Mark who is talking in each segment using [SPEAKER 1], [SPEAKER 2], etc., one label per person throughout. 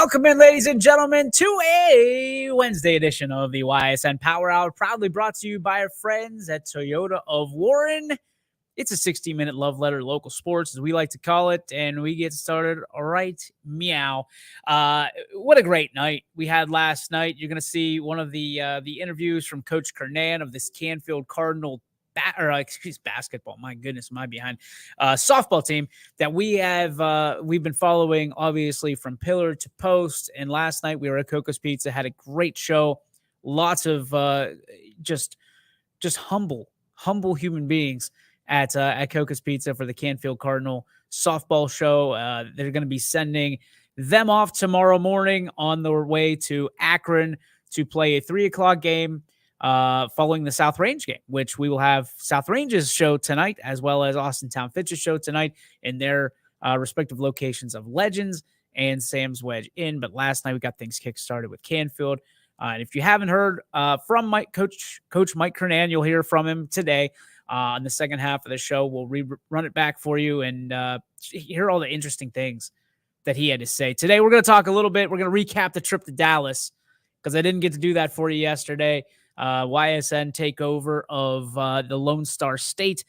[SPEAKER 1] Welcome in, ladies and gentlemen, to a Wednesday edition of the Ysn Power Hour, proudly brought to you by our friends at Toyota of Warren. It's a 60-minute love letter to local sports, as we like to call it, and we get started right meow. What a great night we had last night. You're going to see one of the interviews from Coach Kernan of this Canfield Cardinal basketball. My goodness, am I behind? Softball team that we've been following, obviously, from pillar to post. And last night we were at Coco's Pizza, had a great show. Lots of just humble human beings at Coco's Pizza for the Canfield Cardinal softball show. They're going to be sending them off tomorrow morning on their way to Akron to play a 3:00 game. Following the South Range game, which we will have South Range's show tonight, as well as Austin Town Fitch's show tonight in their respective locations of Legends and Sam's Wedge Inn. But last night we got things kick-started with Canfield. And if you haven't heard from Coach Mike Kernan, you'll hear from him today in the second half of the show. We'll run it back for you and hear all the interesting things that he had to say. Today we're going to talk a little bit. We're going to recap the trip to Dallas because I didn't get to do that for you yesterday. YSN takeover of the Lone Star State.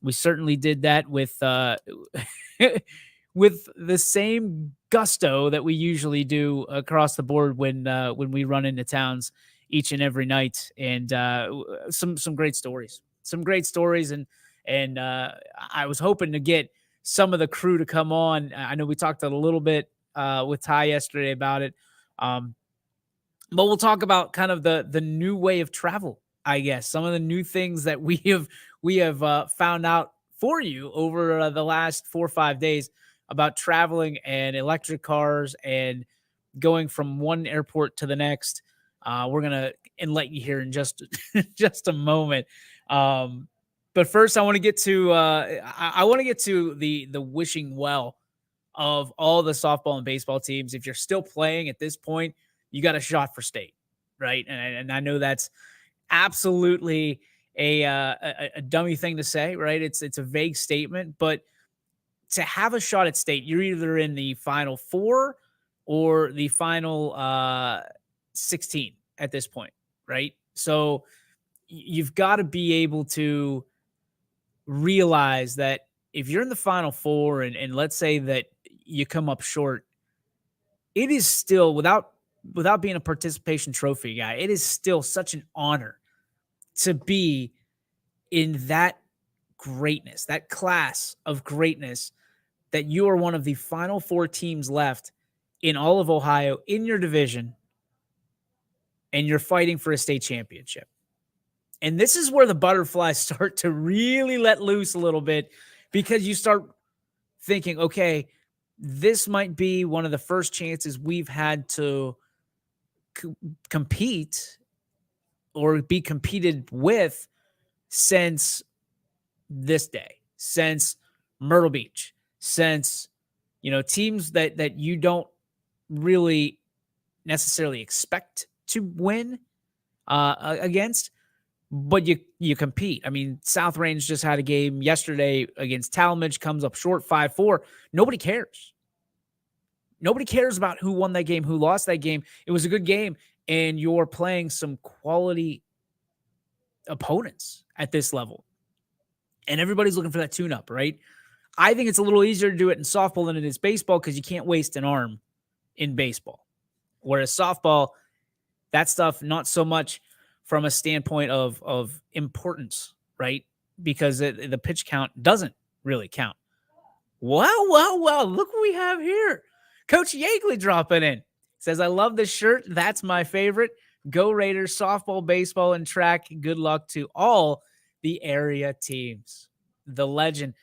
[SPEAKER 1] We certainly did that with with the same gusto that we usually do across the board when we run into towns each and every night, and some great stories, and I was hoping to get some of the crew to come on. I know we talked a little bit with Ty yesterday about it. But we'll talk about kind of the new way of travel, I guess. Some of the new things that we have found out for you over the last 4 or 5 days about traveling and electric cars and going from one airport to the next. We're gonna enlighten you here in just a moment. But first, I want to get to the wishing well of all the softball and baseball teams. If you're still playing at this point, you got a shot for state, right? And I know that's absolutely a dummy thing to say, right? It's a vague statement, but to have a shot at state, you're either in the Final Four or the Final 16 at this point, right? So you've got to be able to realize that if you're in the Final Four and let's say that you come up short, it is still, without being a participation trophy guy, it is still such an honor to be in that greatness, that class of greatness, that you are one of the Final Four teams left in all of Ohio in your division, and you're fighting for a state championship. And this is where the butterflies start to really let loose a little bit, because you start thinking, okay, this might be one of the first chances we've had to compete or be competed with since this day, since Myrtle Beach, since, teams that you don't really necessarily expect to win against, but you compete. I mean, South Range just had a game yesterday against Talmadge, comes up short 5-4. Nobody cares. Nobody cares about who won that game, who lost that game. It was a good game, and you're playing some quality opponents at this level. And everybody's looking for that tune-up, right? I think it's a little easier to do it in softball than it is baseball because you can't waste an arm in baseball. Whereas softball, that stuff, not so much from a standpoint of importance, right? Because the pitch count doesn't really count. Well, look what we have here. Coach Yeagley dropping in. Says, I love this shirt. That's my favorite. Go Raiders, softball, baseball, and track. Good luck to all the area teams. The legend.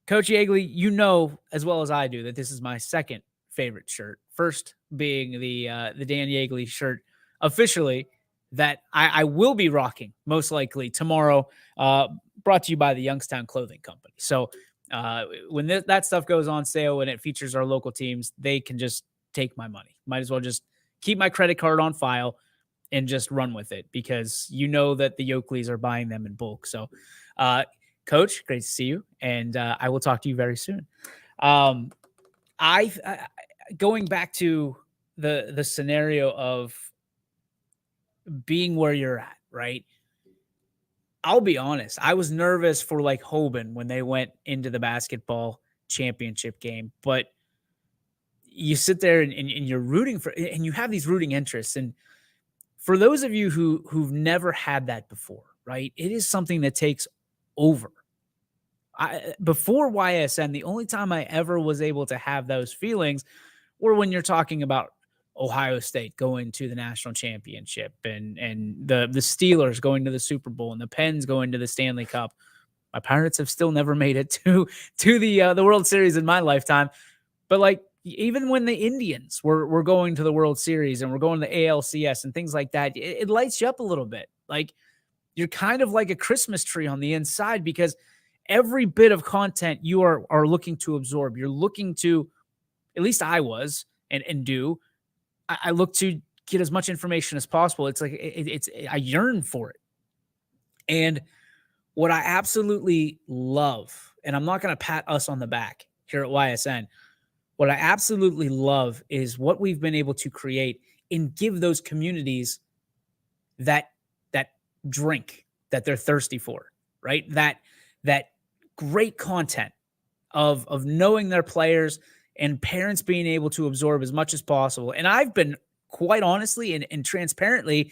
[SPEAKER 1] Coach Yeagley, you know as well as I do that this is my second favorite shirt. First being the Dan Yeagley shirt officially that I will be rocking most likely tomorrow, brought to you by the Youngstown Clothing Company. So when that stuff goes on sale and it features our local teams, they can just take my money. Might as well just keep my credit card on file and just run with it, because you know that the Yoakleys are buying them in bulk. So, Coach, great to see you, and I will talk to you very soon. Going back to the scenario of being where you're at, right? I'll be honest. I was nervous for like Hoban when they went into the basketball championship game, but you sit there and you're rooting for, and you have these rooting interests. And for those of you who've never had that before, right? It is something that takes over. Before YSN, the only time I ever was able to have those feelings were when you're talking about Ohio State going to the national championship and the Steelers going to the Super Bowl and the Pens going to the Stanley Cup. My Pirates have still never made it to the World Series in my lifetime. But like even when the Indians were going to the World Series and we're going to the ALCS and things like that, it lights you up a little bit. Like you're kind of like a Christmas tree on the inside because every bit of content you are looking to absorb. You're looking to, at least I was and do. I look to get as much information as possible. It's like I yearn for it. And what I absolutely love, and I'm not going to pat us on the back here at YSN, what I absolutely love is what we've been able to create and give those communities that drink that they're thirsty for, right? That great content of knowing their players and parents being able to absorb as much as possible. And I've been quite honestly and transparently,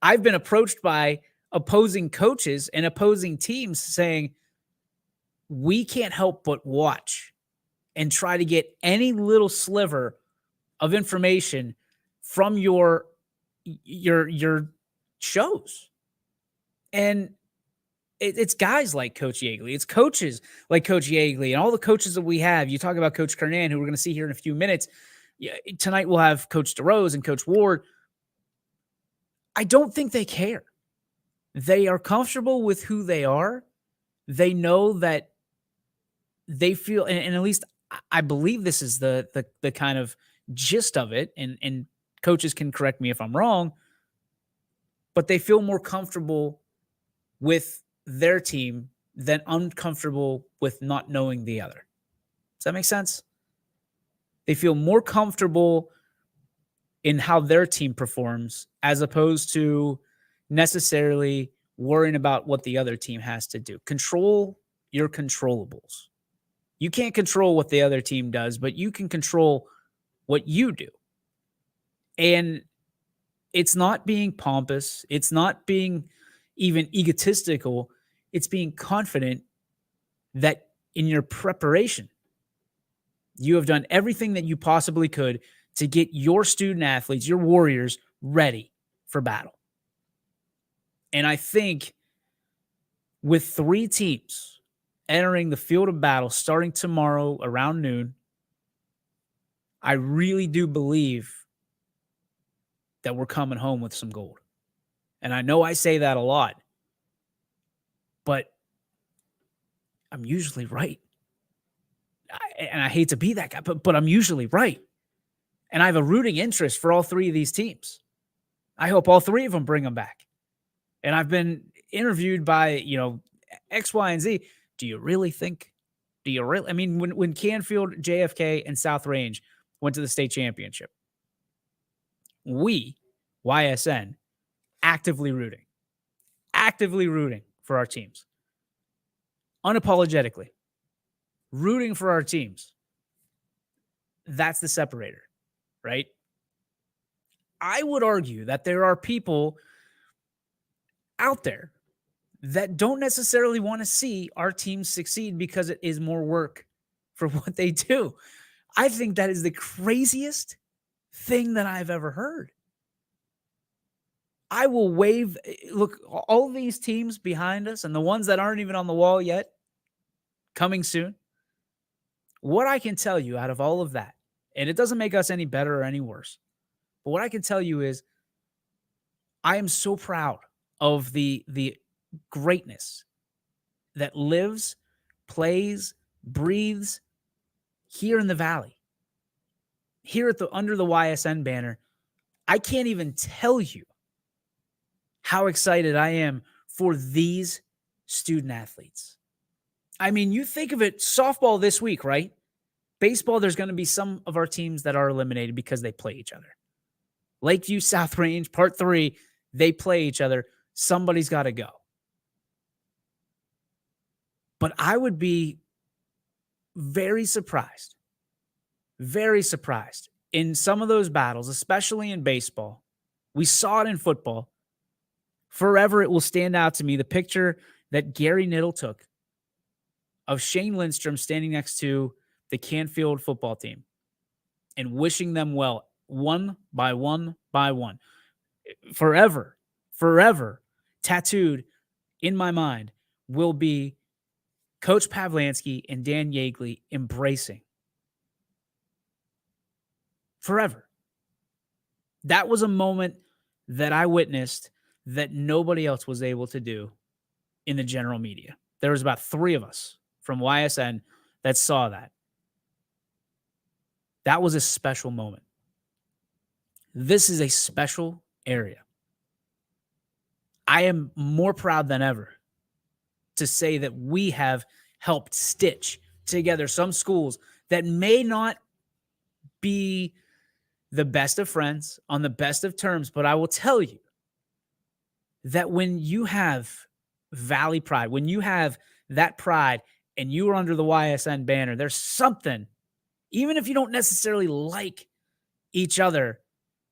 [SPEAKER 1] I've been approached by opposing coaches and opposing teams saying, we can't help but watch and try to get any little sliver of information from your shows. And it's guys like Coach Yeagley. It's coaches like Coach Yeagley and all the coaches that we have. You talk about Coach Kernan, who we're going to see here in a few minutes. Yeah, tonight we'll have Coach DeRose and Coach Ward. I don't think they care. They are comfortable with who they are. They know that they feel, and at least I believe this is the kind of gist of it, and coaches can correct me if I'm wrong, but they feel more comfortable with their team than uncomfortable with not knowing the other. Does that make sense? They feel more comfortable in how their team performs as opposed to necessarily worrying about what the other team has to do. Control your controllables. You can't control what the other team does, but you can control what you do. And it's not being pompous. It's not being even egotistical. It's being confident that in your preparation, you have done everything that you possibly could to get your student athletes, your warriors, ready for battle. And I think with 3 teams entering the field of battle starting tomorrow around noon, I really do believe that we're coming home with some gold. And I know I say that a lot, but I'm usually right. And I hate to be that guy, but I'm usually right. And I have a rooting interest for all 3 of these teams. I hope all 3 of them bring them back. And I've been interviewed by, X, Y, and Z. Do you really think? Do you really? I mean, when Canfield, JFK, and South Range went to the state championship, we, YSN, actively rooting for our teams. Unapologetically. Rooting for our teams. That's the separator, right? I would argue that there are people out there that don't necessarily want to see our teams succeed because it is more work for what they do. I think that is the craziest thing that I've ever heard. I will wave. Look, all these teams behind us and the ones that aren't even on the wall yet, coming soon. What I can tell you out of all of that, and it doesn't make us any better or any worse, but what I can tell you is I am so proud of the greatness that lives, plays, breathes here in the Valley, here at under the YSN banner. I can't even tell you how excited I am for these student athletes. I mean, you think of it, softball this week, right? Baseball, there's going to be some of our teams that are eliminated because they play each other. Lakeview, South Range, Part 3, they play each other. Somebody's got to go. But I would be very surprised in some of those battles, especially in baseball. We saw it in football. Forever, it will stand out to me, the picture that Gary Niddle took of Shane Lindstrom standing next to the Canfield football team and wishing them well, one by one by one. Forever tattooed in my mind will be Coach Pavlansky and Dan Yeagley embracing. Forever. That was a moment that I witnessed that nobody else was able to do in the general media. There was about 3 of us from YSN that saw that. That was a special moment. This is a special area. I am more proud than ever to say that we have helped stitch together some schools that may not be the best of friends on the best of terms, but I will tell you that when you have Valley pride, when you have that pride and you are under the YSN banner, there's something, even if you don't necessarily like each other,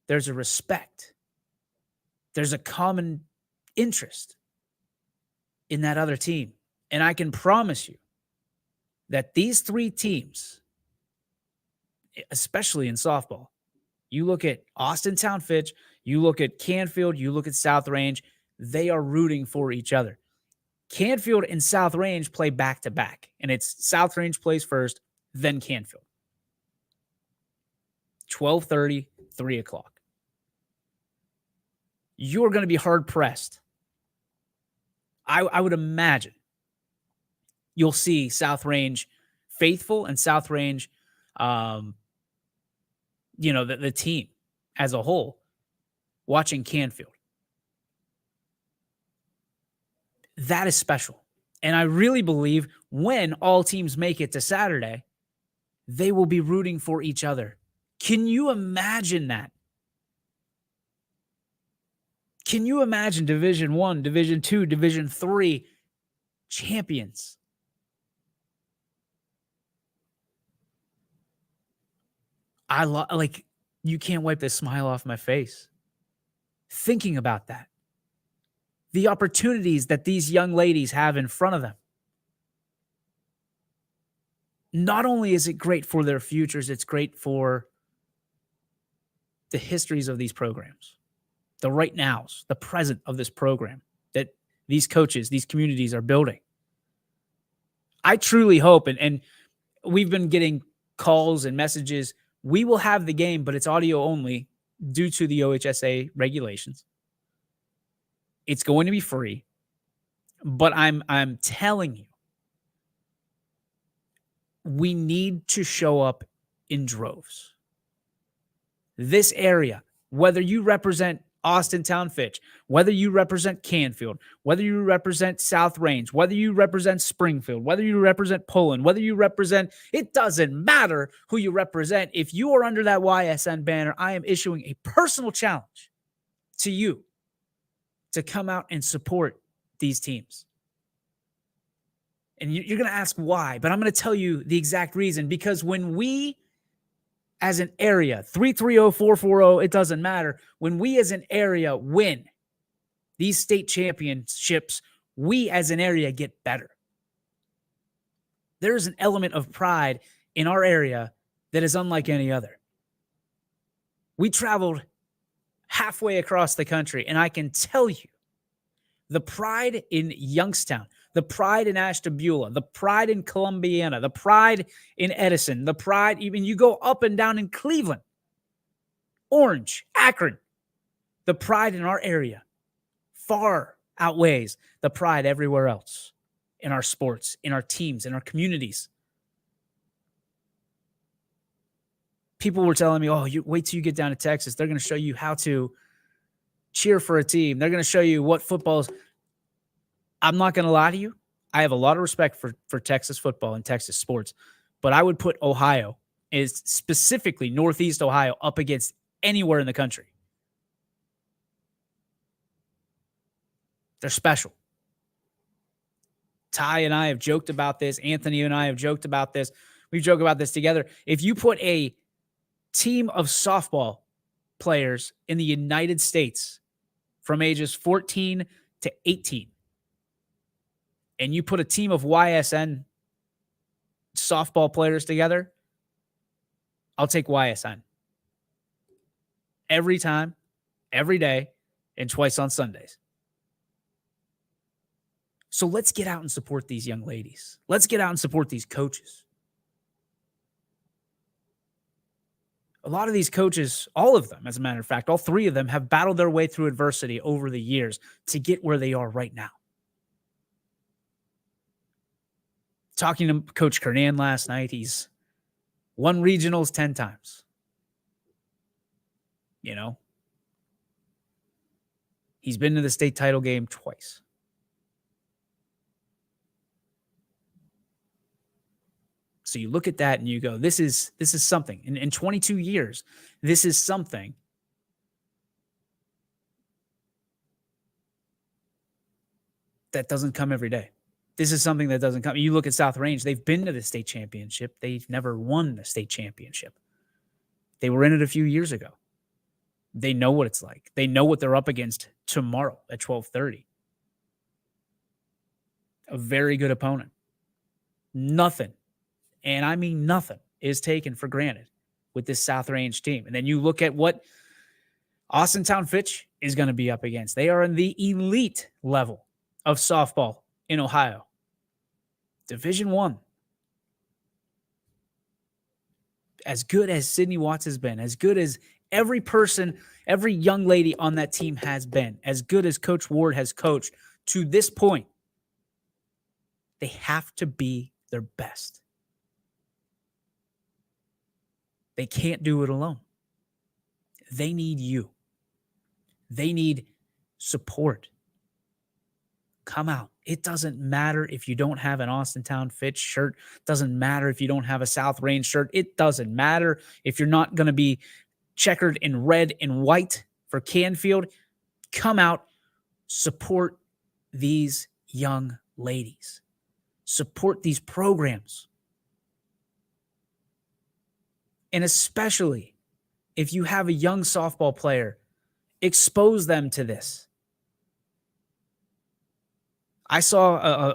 [SPEAKER 1] there's a respect. There's a common interest in that other team. And I can promise you that these 3 teams, especially in softball, you look at Austintown Fitch, you look at Canfield, you look at South Range, they are rooting for each other. Canfield and South Range play back-to-back, and it's South Range plays first, then Canfield. 12:30, 3 o'clock. You're going to be hard-pressed. I would imagine you'll see South Range faithful and South Range, the team as a whole, watching Canfield. That is special. And I really believe when all teams make it to Saturday, they will be rooting for each other. Can you imagine that? Can you imagine Division I, Division II, Division III champions? You can't wipe the smile off my face thinking about that. The opportunities that these young ladies have in front of them. Not only is it great for their futures, it's great for the histories of these programs, the right nows, the present of this program that these coaches, these communities are building. I truly hope, and we've been getting calls and messages, we will have the game, but it's audio only due to the OHSA regulations. It's going to be free, but I'm telling you, we need to show up in droves. This area, whether you represent Austintown Fitch, whether you represent Canfield, whether you represent South Range, whether you represent Springfield, whether you represent Poland, whether you represent, it doesn't matter who you represent. If you are under that YSN banner, I am issuing a personal challenge to you to come out and support these teams. And you're going to ask why, but I'm going to tell you the exact reason. Because when we, as an area, 330, 440, it doesn't matter. When we as an area win these state championships, we as an area get better. There is an element of pride in our area that is unlike any other. We traveled halfway across the country, and I can tell you the pride in Youngstown, the pride in Ashtabula, the pride in Columbiana, the pride in Edison, the pride, even you go up and down in Cleveland, Orange, Akron, the pride in our area far outweighs the pride everywhere else in our sports, in our teams, in our communities. People were telling me, oh, you wait till you get down to Texas. They're going to show you how to cheer for a team. They're going to show you what football is. I'm not going to lie to you. I have a lot of respect for Texas football and Texas sports, but I would put Ohio is specifically Northeast Ohio up against anywhere in the country. They're special. Ty and I have joked about this. Anthony and I have joked about this. We've joked about this together. If you put a team of softball players in the United States from ages 14 to 18, and you put a team of YSN softball players together, I'll take YSN. Every time, every day, and twice on Sundays. So let's get out and support these young ladies. Let's get out and support these coaches. A lot of these coaches, all of them, as a matter of fact, all three of them have battled their way through adversity over the years to get where they are right now. Talking to Coach Kernan last night, he's won regionals 10 times. You know, he's been to the state title game twice. So you look at that and you go, this is something. In 22 years, this is something that doesn't come every day. This is something that doesn't come. You look at South Range, they've been to the state championship. They've never won the state championship. They were in it a few years ago. They know what it's like. They know what they're up against tomorrow at 12:30. A very good opponent. Nothing, and I mean nothing, is taken for granted with this South Range team. And then you look at what Austintown Fitch is going to be up against. They are in the elite level of softball in Ohio. Division I. As good as Sydney Watts has been, as good as every person, every young lady on that team has been, as good as Coach Ward has coached to this point, they have to be their best. They can't do it alone. They need you. They need support. Come out. It doesn't matter if you don't have an Austintown Fitch shirt. It doesn't matter if you don't have a South Range shirt. It doesn't matter if you're not going to be checkered in red and white for Canfield. Come out. Support these young ladies. Support these programs. And especially if you have a young softball player, expose them to this. I saw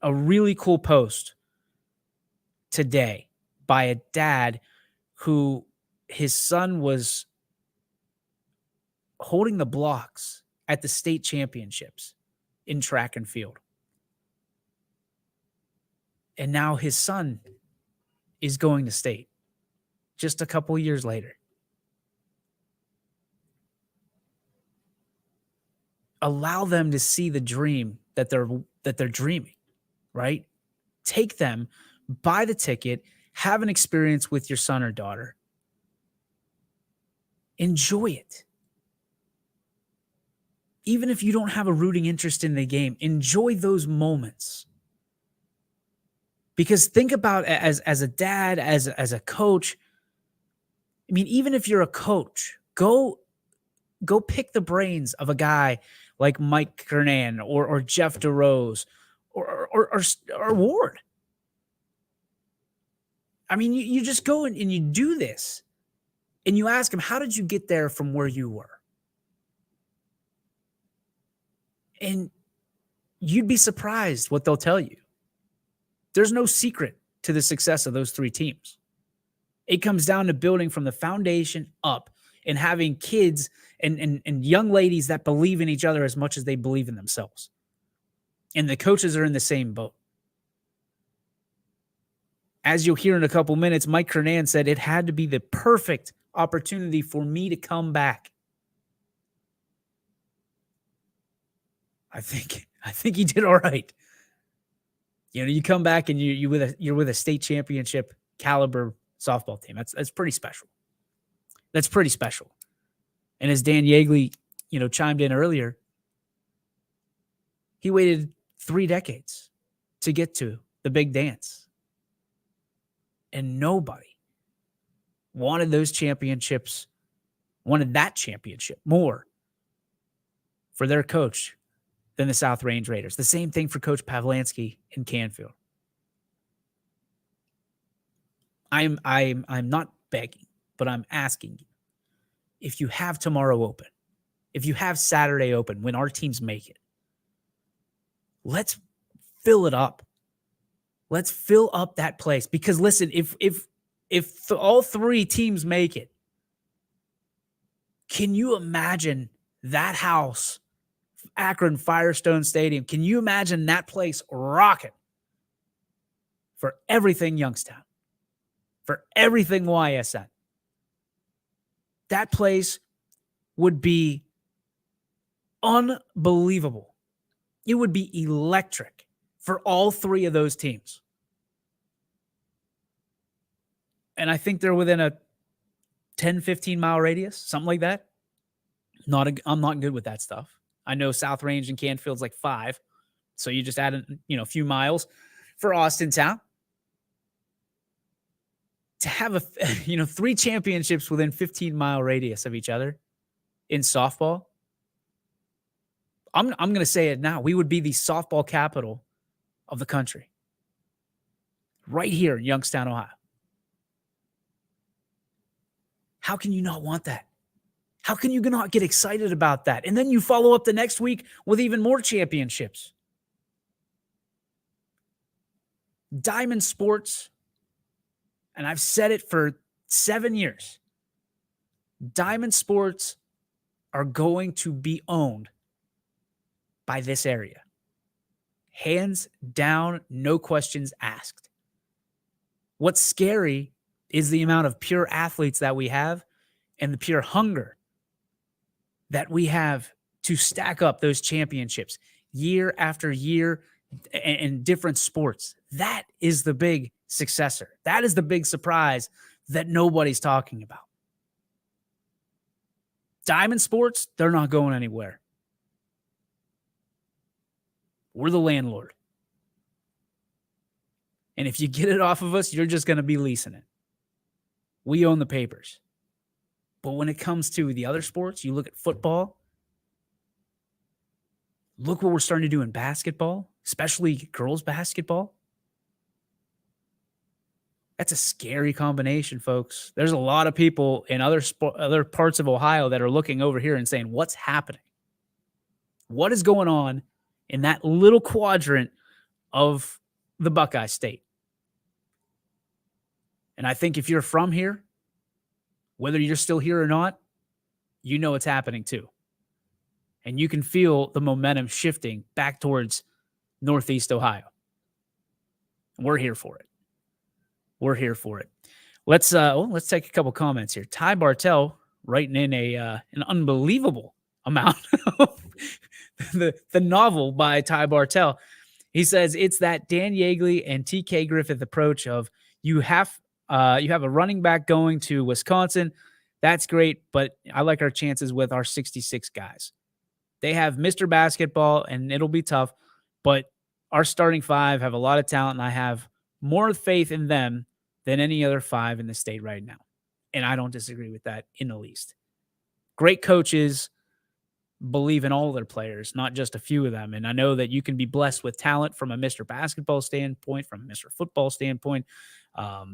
[SPEAKER 1] a really cool post today by a dad who his son was holding the blocks at the state championships in track and field. And now his son is going to state just a couple years later. Allow them to see the dream that they're dreaming, right? Take them, buy the ticket, have an experience with your son or daughter. Enjoy it. Even if you don't have a rooting interest in the game, enjoy those moments. Because think about as a dad, as a coach. I mean, even if you're a coach, go pick the brains of a guy like Mike Kernan or Jeff DeRose or Ward. I mean, you just go and you do this and you ask them, how did you get there from where you were? And you'd be surprised what they'll tell you. There's no secret to the success of those three teams. It comes down to building from the foundation up and having kids and young ladies that believe in each other as much as they believe in themselves. And the coaches are in the same boat. As you'll hear in a couple minutes, Mike Kernan said it had to be the perfect opportunity for me to come back. I think he did all right. You know, you come back and you're with a state championship caliber softball team. That's pretty special. That's pretty special. And as Dan Yeagley, chimed in earlier, he waited 3 decades to get to the big dance. And nobody wanted those championships, wanted that championship more for their coach than the South Range Raiders. The same thing for Coach Pavlansky in Canfield. I'm not begging, but I'm asking you, if you have tomorrow open, if you have Saturday open when our teams make it, let's fill it up. Let's fill up that place. Because listen, if all three teams make it, can you imagine that house, Akron Firestone Stadium? Can you imagine that place rocking for everything Youngstown, for everything YSN? That place would be unbelievable. It would be electric for all three of those teams. And I think they're within a 10, 15-mile radius, something like that. I'm not good with that stuff. I know South Range and Canfield's like 5. So you just add a few miles for Austintown. To have 3 championships within 15-mile radius of each other in softball, I'm going to say it now. We would be the softball capital of the country. Right here in Youngstown, Ohio. How can you not want that? How can you not get excited about that? And then you follow up the next week with even more championships. Diamond Sports, and I've said it for 7 years, Diamond Sports are going to be owned by this area. Hands down, no questions asked. What's scary is the amount of pure athletes that we have and the pure hunger that we have to stack up those championships year after year in different sports. That is the big successor. That is the big surprise that nobody's talking about. Diamond Sports, they're not going anywhere. We're the landlord. And if you get it off of us, you're just going to be leasing it. We own the papers. But when it comes to the other sports, you look at football. Look what we're starting to do in basketball, especially girls basketball. That's a scary combination, folks. There's a lot of people in other parts of Ohio that are looking over here and saying, what's happening? What is going on in that little quadrant of the Buckeye State? And I think if you're from here, whether you're still here or not, you know it's happening too. And you can feel the momentum shifting back towards Northeast Ohio. We're here for it. We're here for it. Let's take a couple comments here. Ty Bartell writing in an unbelievable amount of the novel by Ty Bartell. He says it's that Dan Yeagley and TK Griffith approach of you have a running back going to Wisconsin. That's great, but I like our chances with our 66 guys. They have Mr. Basketball, and it'll be tough, but our starting 5 have a lot of talent, and I have more faith in them than any other 5 in the state right now. And I don't disagree with that in the least. Great coaches believe in all their players, not just a few of them. And I know that you can be blessed with talent from a Mr. Basketball standpoint, from a Mr. Football standpoint. But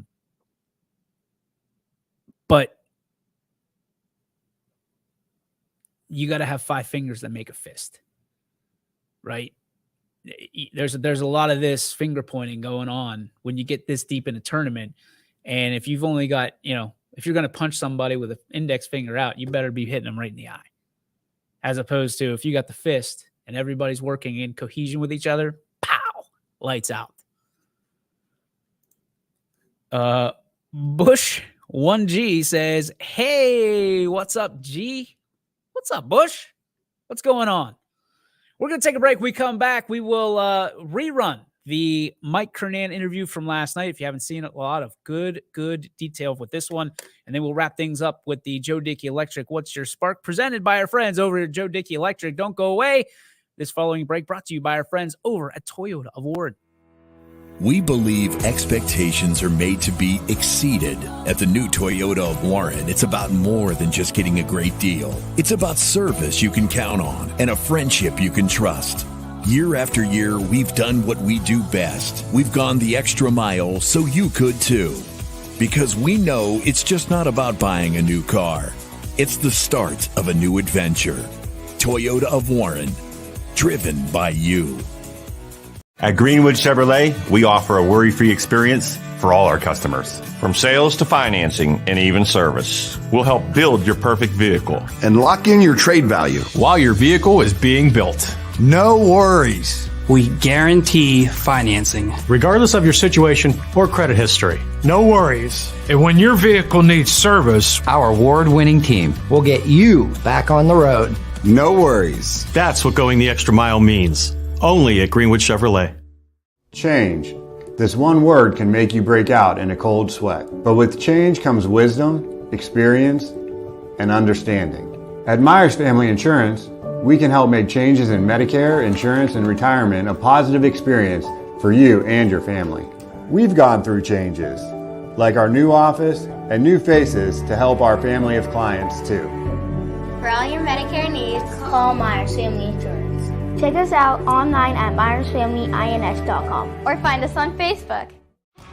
[SPEAKER 1] you got to have 5 fingers that make a fist, right? There's a lot of this finger pointing going on when you get this deep in a tournament. And if you've only got, if you're going to punch somebody with an index finger out, you better be hitting them right in the eye. As opposed to if you got the fist and everybody's working in cohesion with each other, pow, lights out. Bush 1G says, hey, what's up, G? What's up, Bush? What's going on? We're going to take a break. We come back. We will rerun the Mike Kernan interview from last night. If you haven't seen it, a lot of good detail with this one. And then we'll wrap things up with the Joe Dickey Electric What's Your Spark? Presented by our friends over at Joe Dickey Electric. Don't go away. This following break brought to you by our friends over at Toyota of Warren.
[SPEAKER 2] We believe expectations are made to be exceeded. At the new Toyota of Warren, it's about more than just getting a great deal. It's about service you can count on and a friendship you can trust. Year after year, we've done what we do best. We've gone the extra mile so you could too. Because we know it's just not about buying a new car. It's the start of a new adventure. Toyota of Warren, driven by you.
[SPEAKER 3] At Greenwood Chevrolet, we offer a worry-free experience for all our customers.
[SPEAKER 4] From sales to financing and even service, we'll help build your perfect vehicle
[SPEAKER 5] and lock in your trade value
[SPEAKER 6] while your vehicle is being built.
[SPEAKER 5] No worries.
[SPEAKER 7] We guarantee financing,
[SPEAKER 6] regardless of your situation or credit history.
[SPEAKER 8] No worries. And when your vehicle needs service,
[SPEAKER 9] our award-winning team will get you back on the road.
[SPEAKER 5] No worries.
[SPEAKER 6] That's what going the extra mile means. Only at Greenwood Chevrolet.
[SPEAKER 10] Change. This one word can make you break out in a cold sweat. But with change comes wisdom, experience, and understanding. At Myers Family Insurance, we can help make changes in Medicare, insurance, and retirement a positive experience for you and your family. We've gone through changes, like our new office and new faces to help our family of clients too.
[SPEAKER 11] For all your Medicare needs, call Myers Family Insurance. Check us out online at myersfamilyins.com or find us on Facebook.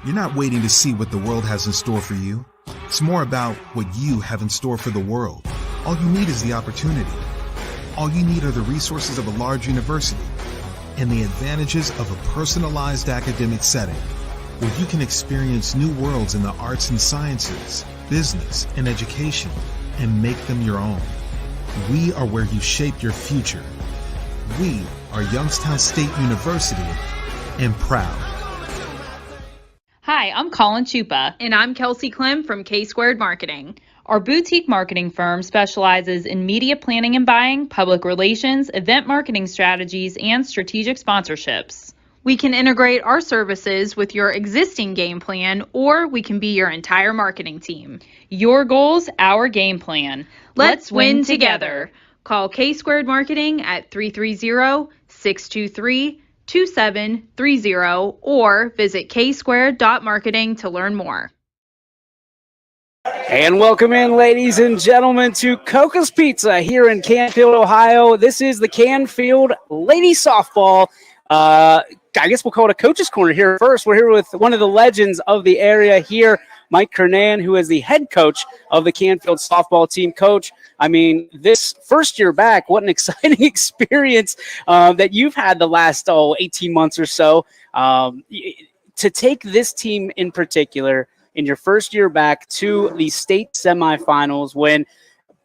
[SPEAKER 12] You're not waiting to see what the world has in store for you. It's more about what you have in store for the world. All you need is the opportunity. All you need are the resources of a large university and the advantages of a personalized academic setting where you can experience new worlds in the arts and sciences, business, and education and make them your own. We are where you shape your future. We are Youngstown State University and proud.
[SPEAKER 13] Hi, I'm Colin Chupa.
[SPEAKER 14] And I'm Kelsey Clem from K-Squared Marketing.
[SPEAKER 13] Our boutique marketing firm specializes in media planning and buying, public relations, event marketing strategies, and strategic sponsorships.
[SPEAKER 14] We can integrate our services with your existing game plan, or we can be your entire marketing team.
[SPEAKER 13] Your goals, our game plan.
[SPEAKER 14] Let's win together. Call K-Squared Marketing at 330-623-2730 or visit ksquared.marketing to learn more.
[SPEAKER 1] And welcome in, ladies and gentlemen, to Coca's Pizza here in Canfield, Ohio. This is the Canfield Lady Softball. I guess we'll call it a coach's corner here first. We're here with one of the legends of the area here, Mike Kernan, who is the head coach of the Canfield softball team. Coach, I mean, this first year back, what an exciting experience that you've had the last 18 months or so. To take this team in particular in your first year back to the state semifinals when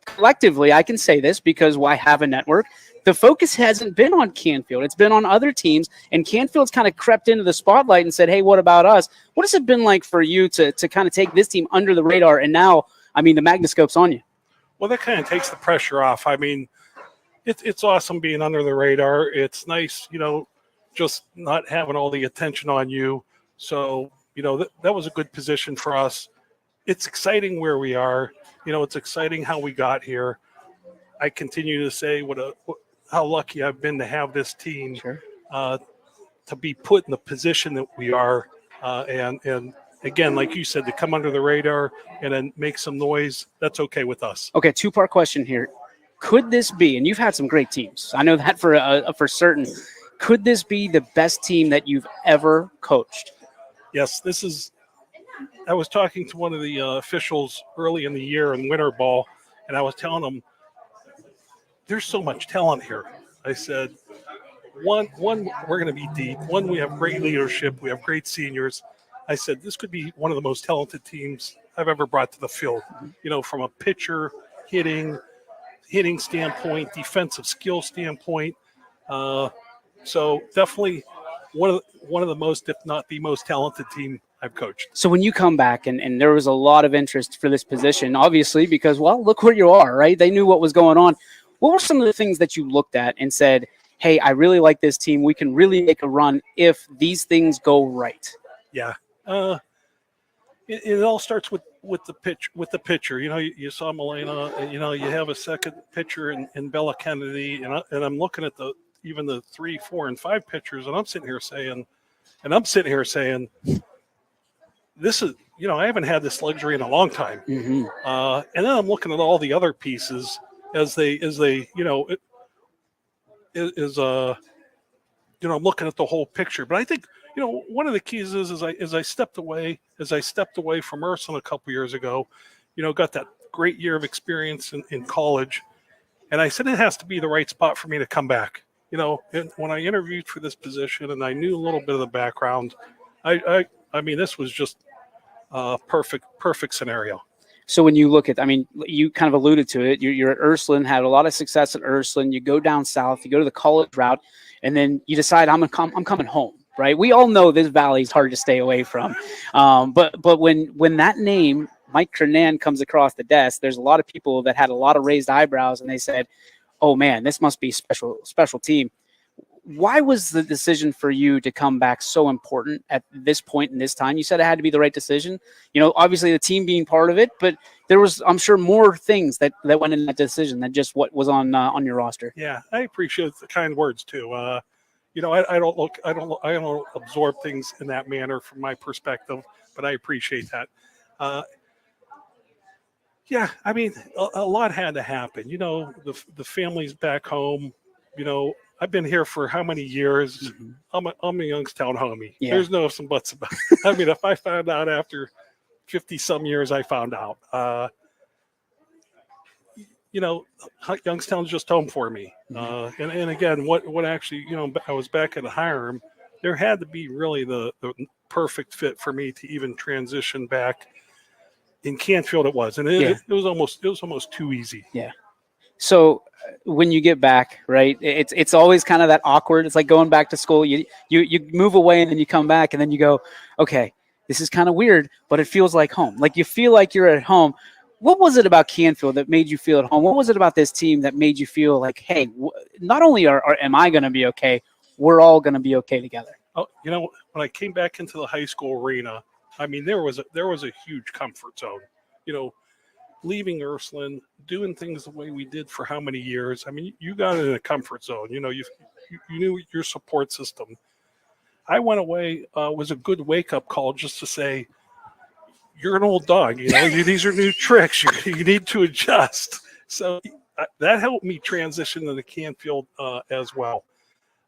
[SPEAKER 1] collectively, I can say this because I have a network, the focus hasn't been on Canfield. It's been on other teams, and Canfield's kind of crept into the spotlight and said, hey, what about us? What has it been like for you to kind of take this team under the radar? And now, I mean, the magnascope's on you.
[SPEAKER 15] Well, that kind of takes the pressure off. I mean, it's awesome being under the radar. It's nice, just not having all the attention on you. So, that was a good position for us. It's exciting where we are. It's exciting how we got here. I continue to say how lucky I've been to have this team,
[SPEAKER 1] sure.
[SPEAKER 15] To be put in the position that we are. And again, like you said, to come under the radar and then make some noise, that's okay with us.
[SPEAKER 1] Okay, two-part question here. Could this be, and you've had some great teams, I know that for certain, could this be the best team that you've ever coached?
[SPEAKER 15] Yes, I was talking to one of the officials early in the year in winter ball, and I was telling them, there's so much talent here. I said, one, we're going to be deep. One, we have great leadership. We have great seniors. I said, this could be one of the most talented teams I've ever brought to the field, from a pitcher, hitting standpoint, defensive skill standpoint. So definitely one of the most, if not the most talented team I've coached.
[SPEAKER 1] So when you come back and there was a lot of interest for this position, obviously, because, well, look where you are, right? They knew what was going on. What were some of the things that you looked at and said, hey, I really like this team. We can really make a run if these things go right?
[SPEAKER 15] Yeah. It all starts with the pitcher. You saw Milena, you have a second pitcher in Bella Kennedy, and I'm looking at even the 3, 4, and 5 pitchers, and I'm sitting here saying, And I'm sitting here saying, this is, I haven't had this luxury in a long time.
[SPEAKER 1] Mm-hmm.
[SPEAKER 15] And then I'm looking at all the other pieces as they I'm looking at the whole picture. But I think, one of the keys is as I stepped away from Ursuline a couple years ago, got that great year of experience in college. And I said, it has to be the right spot for me to come back. And when I interviewed for this position and I knew a little bit of the background, I mean, this was just a perfect scenario.
[SPEAKER 7] So when you look at, you kind of alluded to it. You're at Ursuline, had a lot of success at Ursuline. You go down south, you go to the college route, and then you decide I'm coming home. Right? We all know this valley is hard to stay away from, but when that name Mike Kernan comes across the desk, there's a lot of people that had a lot of raised eyebrows, and they said, "Oh man, this must be a special team." Why was the decision for you to come back so important at this point in this time? You said it had to be the right decision. Obviously the team being part of it, but there was, I'm sure, more things that went in that decision than just what was on your roster.
[SPEAKER 15] Yeah, I appreciate the kind words too. I don't absorb things in that manner from my perspective, but I appreciate that. Yeah, I mean, a lot had to happen. The family's back home. I've been here for how many years? Mm-hmm. I'm a Youngstown homie. Yeah. There's no ifs and buts about it. I mean, if I found out after 50 some years, I found out. Youngstown's just home for me. Mm-hmm. And again, what actually, I was back at Hiram. There had to be really the perfect fit for me to even transition back. In Canfield, it was, and it was almost too easy.
[SPEAKER 7] Yeah. So when you get back, right, it's always kind of that awkward. It's like going back to school. You move away and then you come back and then you go, okay, this is kind of weird, but it feels like home. Like you feel like you're at home. What was it about Canfield that made you feel at home? What was it about this team that made you feel like, hey, not only am I going to be okay, we're all going to be okay together?
[SPEAKER 15] Oh, when I came back into the high school arena, I mean, there was a huge comfort zone. Leaving Ursuline, doing things the way we did for how many years. I mean, you got in a comfort zone. You knew your support system. I went away, was a good wake-up call just to say, you're an old dog. These are new tricks. You need to adjust. So that helped me transition into Canfield as well.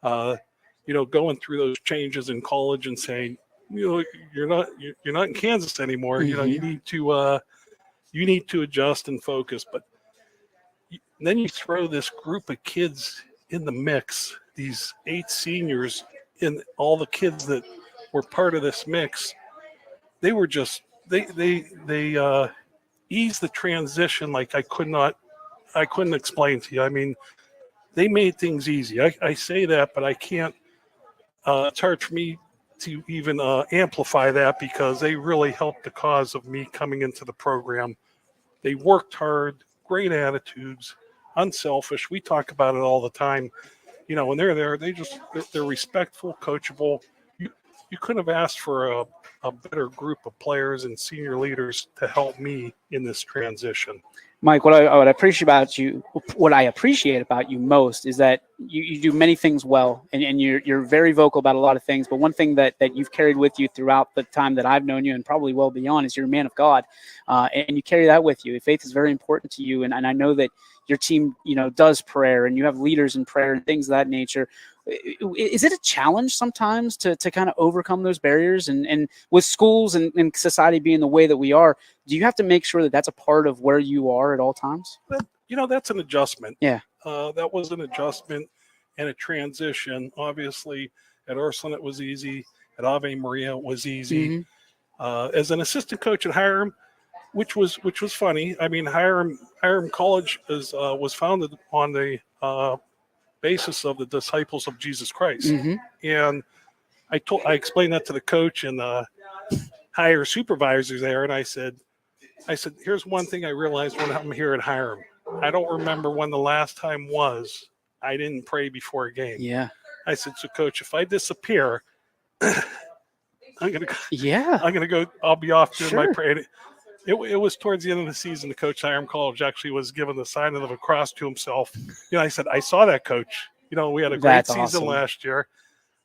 [SPEAKER 15] Going through those changes in college and saying, you're not in Kansas anymore. Mm-hmm. You need to adjust and focus. But then you throw this group of kids in the mix, these 8 seniors, and all the kids that were part of this mix. They were just they eased the transition like I couldn't explain to you. I mean, they made things easy. I say that, but I can't. It's hard for me to even amplify that because they really helped the cause of me coming into the program. They worked hard, great attitudes, unselfish. We talk about it all the time. When they're there, they're respectful, coachable. You couldn't have asked for a better group of players and senior leaders to help me in this transition.
[SPEAKER 7] Mike, what I appreciate about you most is that you do many things well, and you're very vocal about a lot of things. But one thing that you've carried with you throughout the time that I've known you, and probably well beyond, is you're a man of God, and you carry that with you. Faith is very important to you, and I know that your team, does prayer, and you have leaders in prayer and things of that nature. Is it a challenge sometimes to kind of overcome those barriers? And with schools and society being the way that we are, do you have to make sure that that's a part of where you are at all times?
[SPEAKER 15] That's an adjustment.
[SPEAKER 7] Yeah.
[SPEAKER 15] That was an adjustment and a transition. Obviously, at Ursuline, it was easy. At Ave Maria, it was easy. Mm-hmm. As an assistant coach at Hiram, which was funny. I mean, Hiram College was founded on the basis of the disciples of Jesus Christ. Mm-hmm. And I explained that to the coach and the higher supervisors there. And I said, here's one thing I realized when I'm here at Hiram. I don't remember when the last time was I didn't pray before a game.
[SPEAKER 7] Yeah.
[SPEAKER 15] I said, so coach, if I disappear, I'm going to go, I'll be off doing my prayer. It was towards the end of the season. The coach at Hiram College actually was given the sign of the cross to himself. I said, I saw that, coach. We had a great season last year.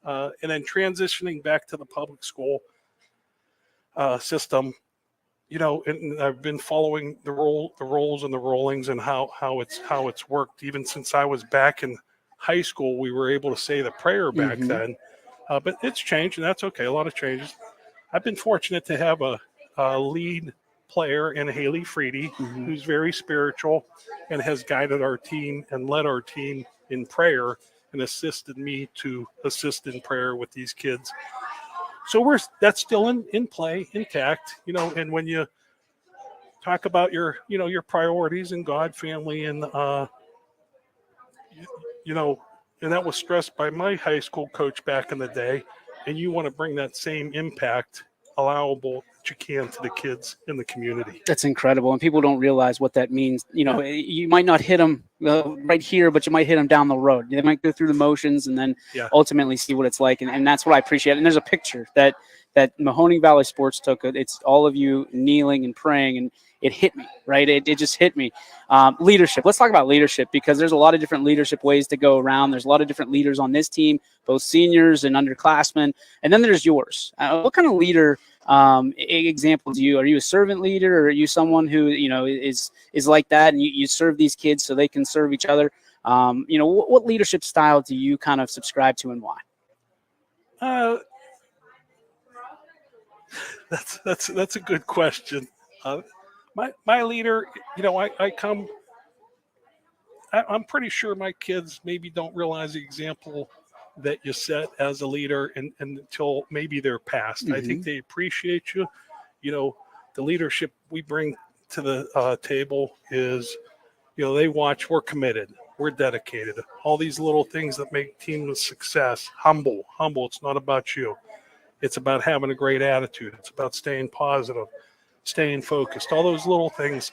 [SPEAKER 15] and then transitioning back to the public school system. And I've been following the roles and the rollings and how it's worked. Even since I was back in high school, we were able to say the prayer back then, but it's changed, and that's okay. A lot of changes. I've been fortunate to have a lead player in Haley Freedy, who's very spiritual and has guided our team and led our team in prayer and assisted me to assist in prayer with these kids. So that's still in play, intact, and when you talk about your priorities in God, family, and, and that was stressed by my high school coach back in the day, and you want to bring that same impact allowable that you can to the kids in the community.
[SPEAKER 7] That's incredible. And people don't realize what that means. You might not hit them right here, but you might hit them down the road. They might go through the motions and then ultimately see what it's like. And that's what I appreciate. And there's a picture that Mahoning Valley Sports took. It's all of you kneeling and praying, and it hit me, right? It just hit me. Leadership. Let's talk about leadership, because there's a lot of different leadership ways to go around. There's a lot of different leaders on this team, both seniors and underclassmen. And then there's yours. What kind of leader example are you a servant leader, or are you someone who, is like that, and you serve these kids so they can serve each other? What leadership style do you kind of subscribe to, and why?
[SPEAKER 15] That's a good question. My leader, I'm pretty sure my kids maybe don't realize the example that you set as a leader and until maybe they're past. I think they appreciate you. The leadership we bring to the table is, they watch, we're committed, we're dedicated. All these little things that make team a success. Humble. It's not about you. It's about having a great attitude. It's about staying positive, staying focused, all those little things.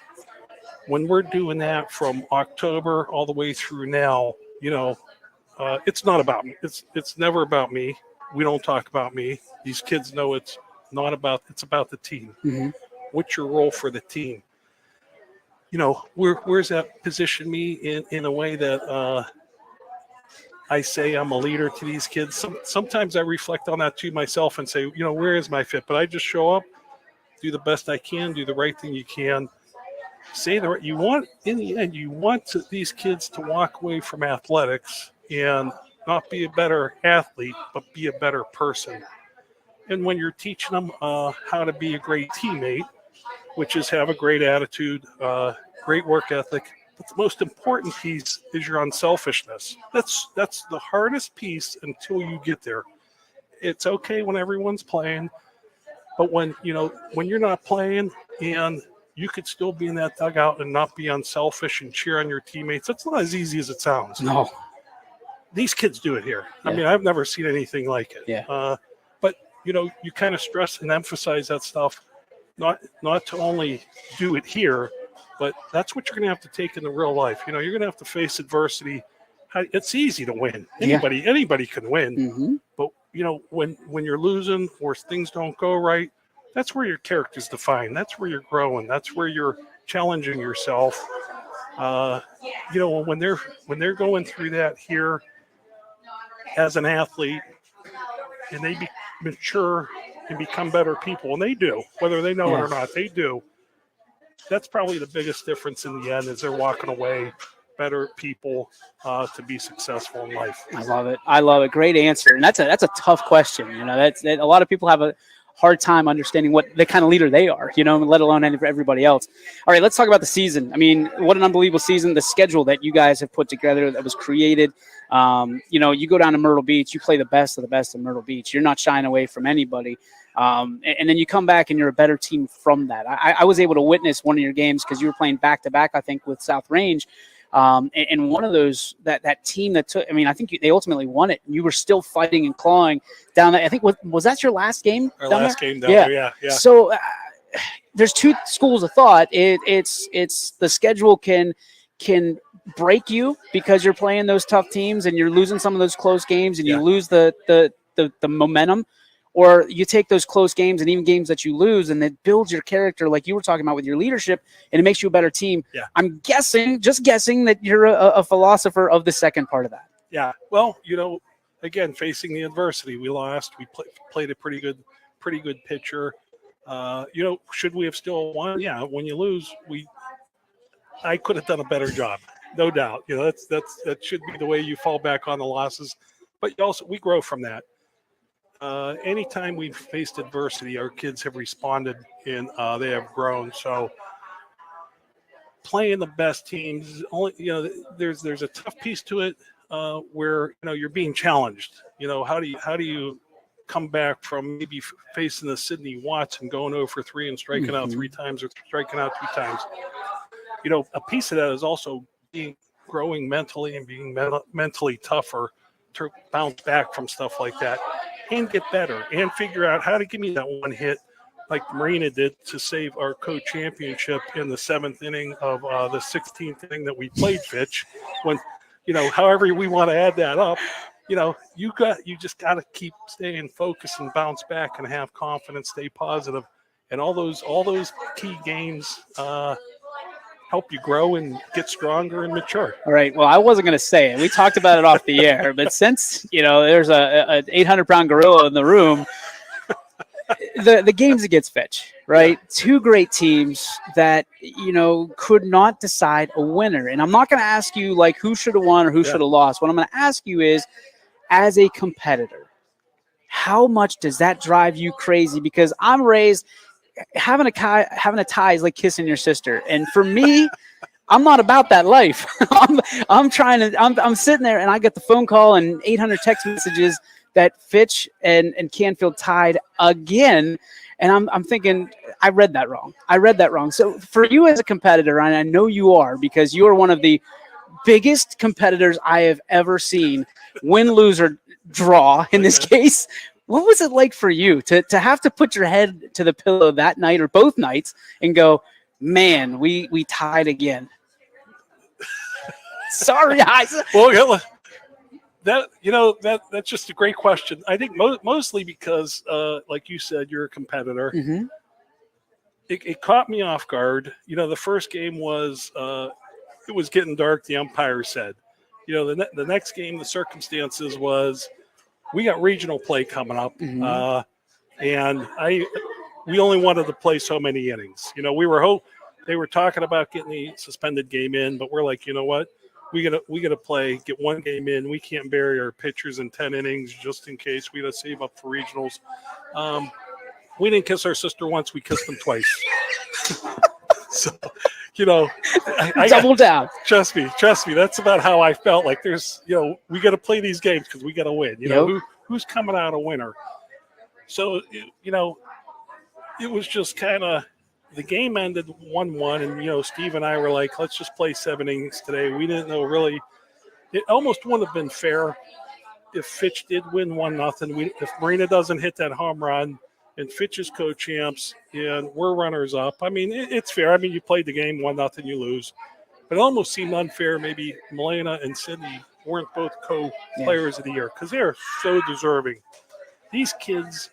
[SPEAKER 15] When we're doing that from October all the way through now, it's not about me. It's never about me. We don't talk about me. These kids know it's about the team. What's your role for the team? Where's that position me in a way that I say I'm a leader to these kids? Sometimes I reflect on that too myself and say, where is my fit? But I just show up, do the best I can, do the right thing you can. Say the right. In the end, you want these kids to walk away from athletics and not be a better athlete, but be a better person. And when you're teaching them how to be a great teammate, which is have a great attitude, great work ethic, but the most important piece is your unselfishness. That's the hardest piece until you get there. It's okay when everyone's playing, but when you're not playing and you could still be in that dugout and not be unselfish and cheer on your teammates. It's not as easy as it sounds.
[SPEAKER 7] No.
[SPEAKER 15] These kids do it here.
[SPEAKER 7] Yeah.
[SPEAKER 15] I mean, I've never seen anything like it.
[SPEAKER 7] Yeah.
[SPEAKER 15] But, you kind of stress and emphasize that stuff, not to only do it here, but that's what you're going to have to take in the real life. You're going to have to face adversity. It's easy to win. Anybody can win. But, when you're losing or things don't go right, that's where your character's defined. That's where you're growing. That's where you're challenging yourself. When they're going through that here as an athlete, and they mature and become better people, and they do, whether they know it or not, they do. That's probably the biggest difference in the end, is they're walking away better people to be successful in life.
[SPEAKER 7] I love it. Great answer. And that's a tough question. That a lot of people have a hard time understanding what the kind of leader they are, let alone everybody else. All right, let's talk about the season. I mean, what an unbelievable season. The schedule that you guys have put together that was created. You go down to Myrtle Beach, you play the best of the best in Myrtle Beach. You're not shying away from anybody. And then you come back and you're a better team from that. I was able to witness one of your games because you were playing back-to-back, I think, with South Range. And one of those, that team that took, I think they ultimately won it. You were still fighting and clawing down there. I think, was that your last game?
[SPEAKER 15] Our last game down there, yeah.
[SPEAKER 7] So there's two schools of thought. It's the schedule can break you because you're playing those tough teams and you're losing some of those close games and you lose the momentum. Or you take those close games and even games that you lose, and it builds your character, like you were talking about with your leadership, and it makes you a better team.
[SPEAKER 15] Yeah.
[SPEAKER 7] I'm just guessing that you're a philosopher of the second part of that.
[SPEAKER 15] Yeah. Well, again, facing the adversity. We lost. We played a pretty good pitcher. Should we have still won? Yeah. When you lose, I could have done a better job, no doubt. That should be the way you fall back on the losses. But we grow from that. Anytime we've faced adversity, our kids have responded and they have grown. So playing the best teams, there's a tough piece to it where you're being challenged. How do you come back from maybe facing the Sydney Watts and going 0 for 3 and striking out 3 times or striking out 2 times? A piece of that is also growing mentally and being mentally tougher to bounce back from stuff like that and get better and figure out how to give me that one hit like Marina did to save our co-championship in the 7th inning of the 16th inning that we played, Fitch. When, however we want to add that up, you just got to keep staying focused and bounce back and have confidence, stay positive, and all those key games help you grow and get stronger and mature.
[SPEAKER 7] All right. Well, I wasn't going to say it. We talked about it off the air, but since there's a 800-pound gorilla in the room, the games against Fitch, right? Yeah. 2 great teams that could not decide a winner. And I'm not going to ask you like who should have won or who should have lost. What I'm going to ask you is, as a competitor, how much does that drive you crazy? Because I'm raised having a tie is like kissing your sister, and for me, I'm not about that life. I'm sitting there, and I get the phone call and 800 text messages that Fitch and Canfield tied again, and I'm thinking I read that wrong. So for you as a competitor, and I know you are because you are one of the biggest competitors I have ever seen, win, lose, or draw in this case. What was it like for you to have to put your head to the pillow that night or both nights and go, man, we tied again? Sorry,
[SPEAKER 15] well, that's just a great question. I think mostly because, like you said, you're a competitor.
[SPEAKER 7] Mm-hmm.
[SPEAKER 15] It caught me off guard. The first game was it was getting dark. The umpire said, the next game, the circumstances was we got regional play coming up, and we only wanted to play so many innings. They were talking about getting the suspended game in, but we're like, you know what? We gotta play, get 1 game in. We can't bury our pitchers in 10 innings just in case. We gotta save up for regionals. We didn't kiss our sister once; we kissed them twice. So, I
[SPEAKER 7] double down.
[SPEAKER 15] Trust me. That's about how I felt. Like there's, we got to play these games because we got to win. Who's coming out a winner? So, it was just kind of the game ended 1-1, and Steve and I were like, let's just play 7 innings today. We didn't know really. It almost wouldn't have been fair if Fitch did win 1-0. If Marina doesn't hit that home run. And Fitch is co-champs, and we're runners-up. I mean, it's fair. I mean, you played the game 1-0, you lose. But it almost seemed unfair maybe Milena and Sydney weren't both co-players of the year because they're so deserving. These kids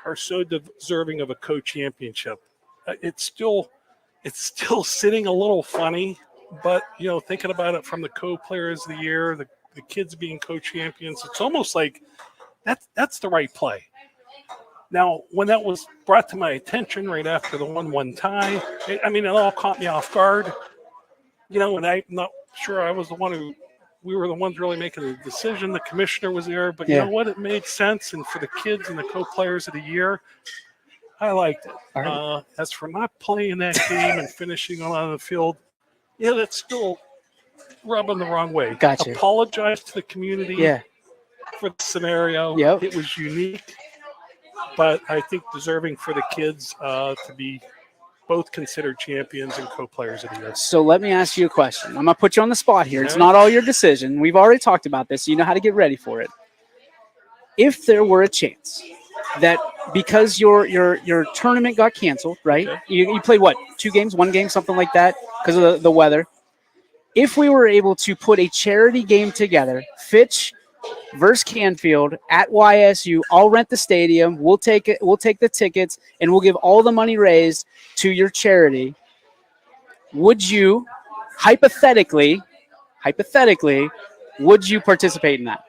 [SPEAKER 15] are so deserving of a co-championship. It's still sitting a little funny, but, thinking about it from the co-players of the year, the kids being co-champions, it's almost like that's the right play. Now, when that was brought to my attention right after the 1-1 tie, it all caught me off guard. And I'm not sure I was we were the ones really making the decision. The commissioner was there, but you know what? It made sense. And for the kids and the co-players of the year, I liked it. Right. As for not playing that game and finishing on the field, that's still rubbing the wrong way.
[SPEAKER 7] Gotcha.
[SPEAKER 15] Apologize to the community for the scenario.
[SPEAKER 7] Yep.
[SPEAKER 15] It was unique. But I think deserving for the kids to be both considered champions and co-players of the year.
[SPEAKER 7] So let me ask you a question. I'm going to put you on the spot here. It's not all your decision. We've already talked about this. So you know how to get ready for it. If there were a chance that because your tournament got canceled, right? Okay. You played what? 2 games, 1 game, something like that because of the weather. If we were able to put a charity game together, Fitch versus Canfield at YSU, I'll rent the stadium. We'll take it. We'll take the tickets, and we'll give all the money raised to your charity. Would you, hypothetically, would you participate in that?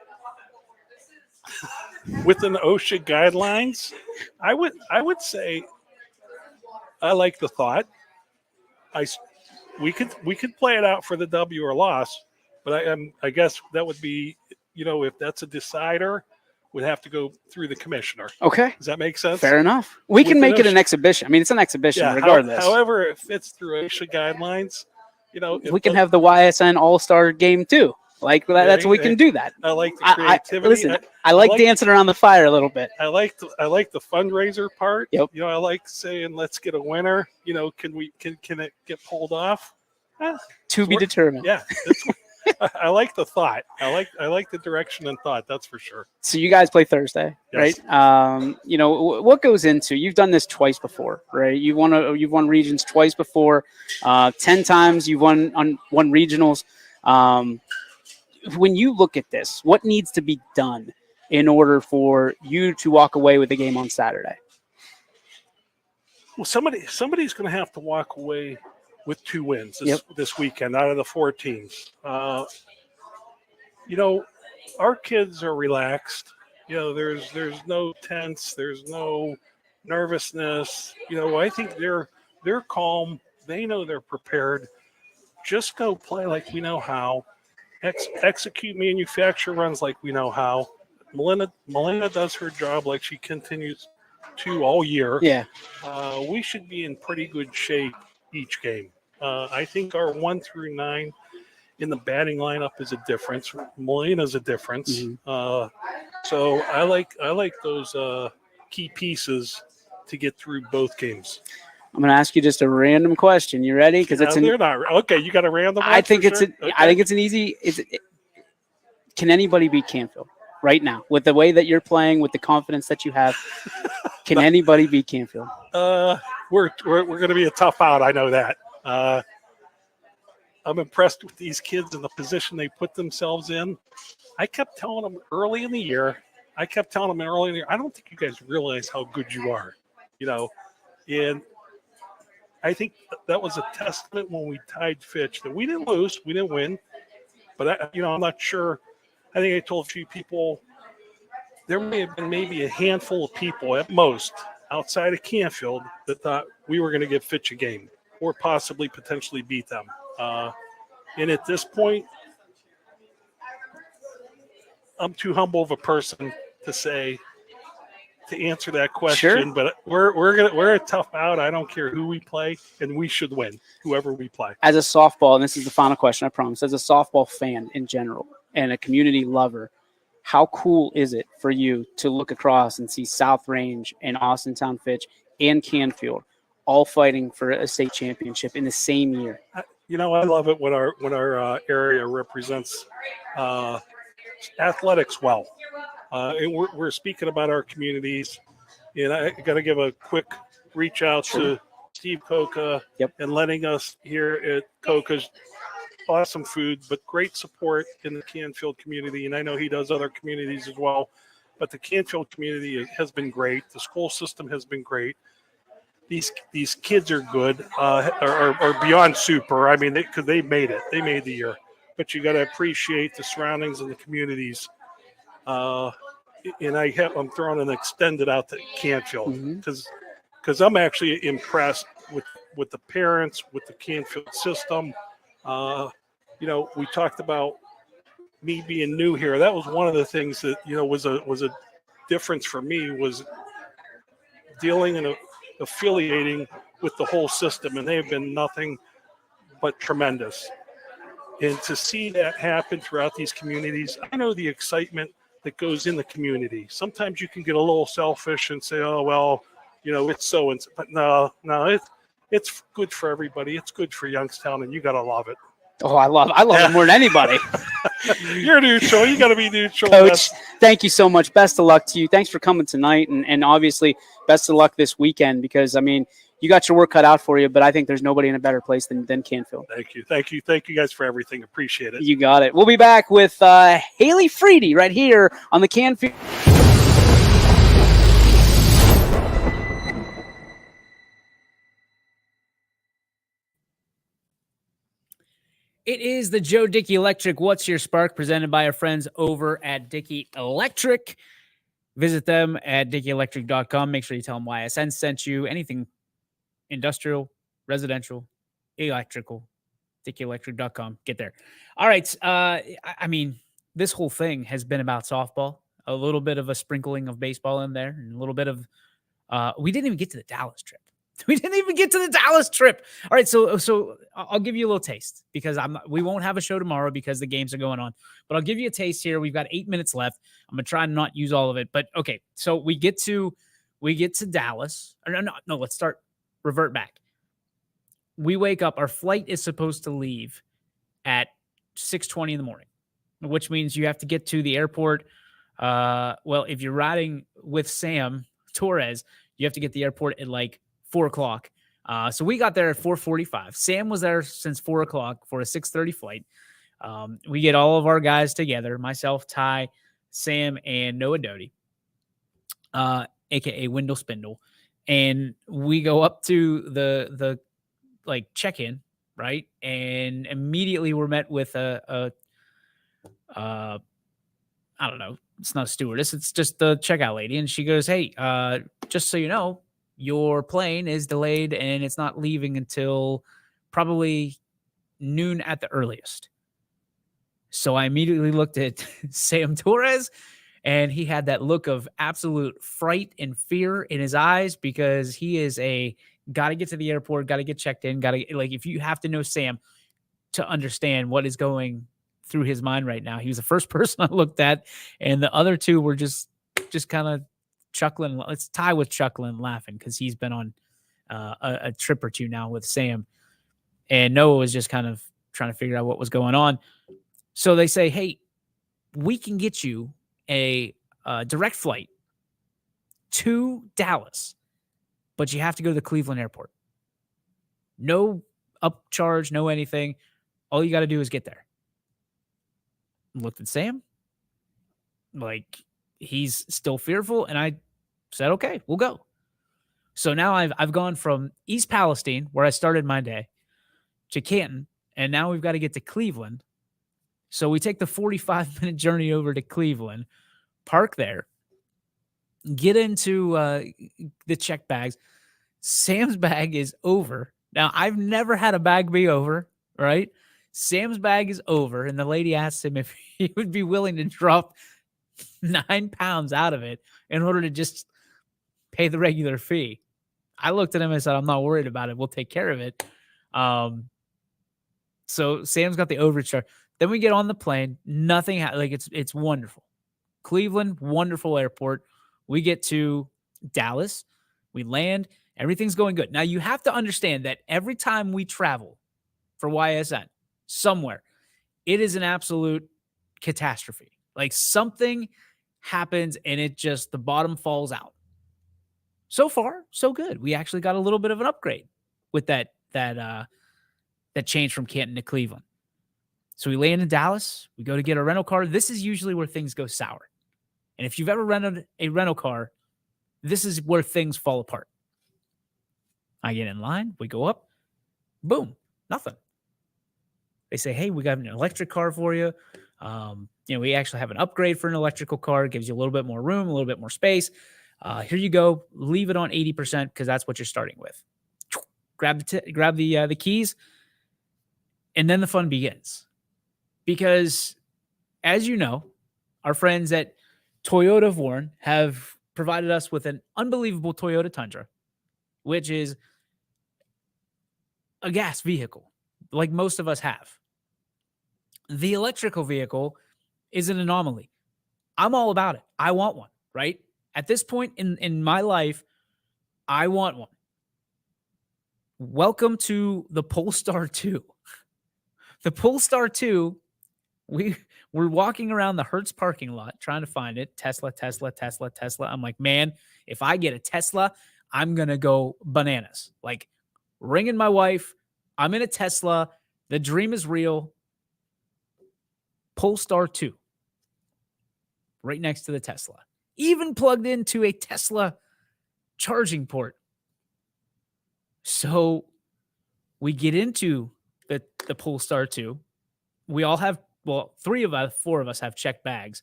[SPEAKER 15] within OSHA guidelines, I would say I like the thought. We could play it out for the W or loss, but I guess that would be, if that's a decider, would have to go through the commissioner.
[SPEAKER 7] Okay.
[SPEAKER 15] Does that make sense?
[SPEAKER 7] Fair enough. We can make it an exhibition. I mean, it's an exhibition regardless.
[SPEAKER 15] However, it fits through OSHA guidelines.
[SPEAKER 7] We can have the YSN All-Star game too. Like that's we can do that.
[SPEAKER 15] I like the creativity.
[SPEAKER 7] I like dancing around the fire a little bit.
[SPEAKER 15] I like the fundraiser part.
[SPEAKER 7] Yep.
[SPEAKER 15] I like saying let's get a winner. Can it get pulled off?
[SPEAKER 7] To be determined.
[SPEAKER 15] Yeah. I like the thought. I like the direction and thought. That's for sure.
[SPEAKER 7] So you guys play Thursday,
[SPEAKER 15] yes.
[SPEAKER 7] right? What goes into? You've done this twice before, right? You've won regions twice before. 10 times you've won regionals. When you look at this, what needs to be done in order for you to walk away with the game on Saturday?
[SPEAKER 15] Well, somebody's going to have to walk away with 2 wins this weekend out of the 4 teams. Our kids are relaxed. There's no tense. There's no nervousness. I think they're calm. They know they're prepared. Just go play like we know how. Execute manufacture runs like we know how. Melinda does her job like she continues to all year.
[SPEAKER 7] Yeah.
[SPEAKER 15] We should be in pretty good shape each game. I think our 1 through 9 in the batting lineup is a difference. Melina's a difference.
[SPEAKER 7] Mm-hmm.
[SPEAKER 15] So I like those key pieces to get through both games.
[SPEAKER 7] I'm going to ask you just a random question. You ready? Because
[SPEAKER 15] they're not okay. You got a random.
[SPEAKER 7] I think it's an easy. Can anybody beat Canfield right now with the way that you're playing, with the confidence that you have? Can anybody beat Canfield?
[SPEAKER 15] We're going to be a tough out. I know that. I'm impressed with these kids and the position they put themselves in. I kept telling them early in the year. I don't think you guys realize how good you are, and I think that was a testament when we tied Fitch that we didn't lose, we didn't win, but I'm not sure. I think I told a few people there may have been maybe a handful of people at most outside of Canfield that thought we were going to give Fitch a game or possibly potentially beat them. And at this point, I'm too humble of a person to answer that question,
[SPEAKER 7] sure.
[SPEAKER 15] But we're a tough out. I don't care who we play, and we should win whoever we play.
[SPEAKER 7] As a softball, and this is the final question, I promise. As a softball fan in general and a community lover, how cool is it for you to look across and see South Range and Austintown Fitch and Canfield all fighting for a state championship in the same year?
[SPEAKER 15] I love it when our area represents athletics well. And we're speaking about our communities, and I got to give a quick reach out to Steve Coca and letting us here at Coca's awesome food, but great support in the Canfield community. And I know he does other communities as well, but the Canfield community has been great. The school system has been great. These kids are good, are beyond super. I mean, because they made it. They made the year. But you got to appreciate the surroundings and the communities. And I'm throwing an extended out to Canfield because I'm actually impressed with the parents, with the Canfield system. We talked about me being new here. That was one of the things that was a difference for me, was dealing and affiliating with the whole system, and they have been nothing but tremendous. And to see that happen throughout these communities, I know the excitement that goes in the community. Sometimes you can get a little selfish and say, oh, well, it's so and so. But no, it's good for everybody. It's good for Youngstown, and you got to love it.
[SPEAKER 7] Oh, I love it more than anybody.
[SPEAKER 15] You're neutral. You got to be neutral.
[SPEAKER 7] Coach, thank you so much. Best of luck to you. Thanks for coming tonight. And obviously, best of luck this weekend because, I mean, you got your work cut out for you, but I think there's nobody in a better place than Canfield.
[SPEAKER 15] Thank you guys for everything. Appreciate it.
[SPEAKER 7] You got it. We'll be back with Haley Freedy right here on the Canfield.
[SPEAKER 1] It is the Joe Dickey Electric What's Your Spark, presented by our friends over at Dickey Electric. Visit them at DickeyElectric.com. Make sure you tell them YSN sent you. Anything industrial, residential, electrical, DickeyElectric.com. Get there. All right. I mean, this whole thing has been about softball, a little bit of a sprinkling of baseball in there, and a little bit of we didn't even get to the Dallas trip. We didn't even get to the Dallas trip. All right, so I'll give you a little taste because we won't have a show tomorrow because the games are going on. But I'll give you a taste here. We've got 8 minutes left. I'm gonna try and not use all of it. But okay, so we get to Dallas. No, let's revert back. We wake up. Our flight is supposed to leave at 6:20 in the morning, which means you have to get to the airport. Well, if you're riding with Sam Torres, you have to get to the airport at like 4 o'clock. So we got there at 4:45. Sam was there since 4 o'clock for a 6:30 flight. We get all of our guys together, myself, Ty, Sam, and Noah Doty, aka Wendell Spindle. And we go up to the like check-in, right? And immediately we're met with I don't know, it's not a stewardess, it's just the checkout lady. And she goes, "Hey, just so you know, your plane is delayed and it's not leaving until probably noon at the earliest." So I immediately looked at Sam Torres, and he had that look of absolute fright and fear in his eyes because he is got to get to the airport, got to get checked in, if you have to know Sam to understand what is going through his mind right now. He was the first person I looked at, and the other two were just kind of chuckling. Let's Ty was chuckling and laughing because he's been on a trip or two now with Sam, and Noah was just kind of trying to figure out what was going on. So they say, "Hey, we can get you a direct flight to Dallas, but you have to go to the Cleveland airport. No upcharge, no anything. All you got to do is get there." Looked at Sam like he's still fearful, and I said, "Okay, we'll go." So now I've gone from East Palestine, where I started my day, to Canton, and now we've got to get to Cleveland. So we take the 45-minute journey over to Cleveland, park there, get into the check bags. Sam's bag is over. Now, I've never had a bag be over, right? Sam's bag is over, and the lady asked him if he would be willing to drop 9 pounds out of it in order to just pay the regular fee. I looked at him and said, "I'm not worried about it. We'll take care of it." So Sam's got the overcharge. Then we get on the plane. Nothing it's wonderful. Cleveland, wonderful airport. We get to Dallas. We land. Everything's going good. Now, you have to understand that every time we travel for YSN somewhere, it is an absolute catastrophe. Like something happens and the bottom falls out. So far, so good. We actually got a little bit of an upgrade with that change from Canton to Cleveland. So we land in Dallas. We go to get a rental car. This is usually where things go sour. And if you've ever rented a rental car, this is where things fall apart. I get in line. We go up. Boom. Nothing. They say, "Hey, we got an electric car for you. We actually have an upgrade for an electrical car. It gives you a little bit more room, a little bit more space. Here you go. Leave it on 80% because that's what you're starting with." Grab the keys, and then the fun begins. Because, as you know, our friends at Toyota of Warren have provided us with an unbelievable Toyota Tundra, which is a gas vehicle, like most of us have. The electrical vehicle is an anomaly. I'm all about it. I want one, right? At this point in my life, I want one. Welcome to the Polestar 2. The Polestar 2, we're walking around the Hertz parking lot trying to find it. Tesla. I'm like, man, if I get a Tesla, I'm going to go bananas. Like, ringing my wife. I'm in a Tesla. The dream is real. Polestar 2. Right next to the Tesla. Even plugged into a Tesla charging port. So we get into the Polestar 2. we all have, well, 4 of us have checked bags.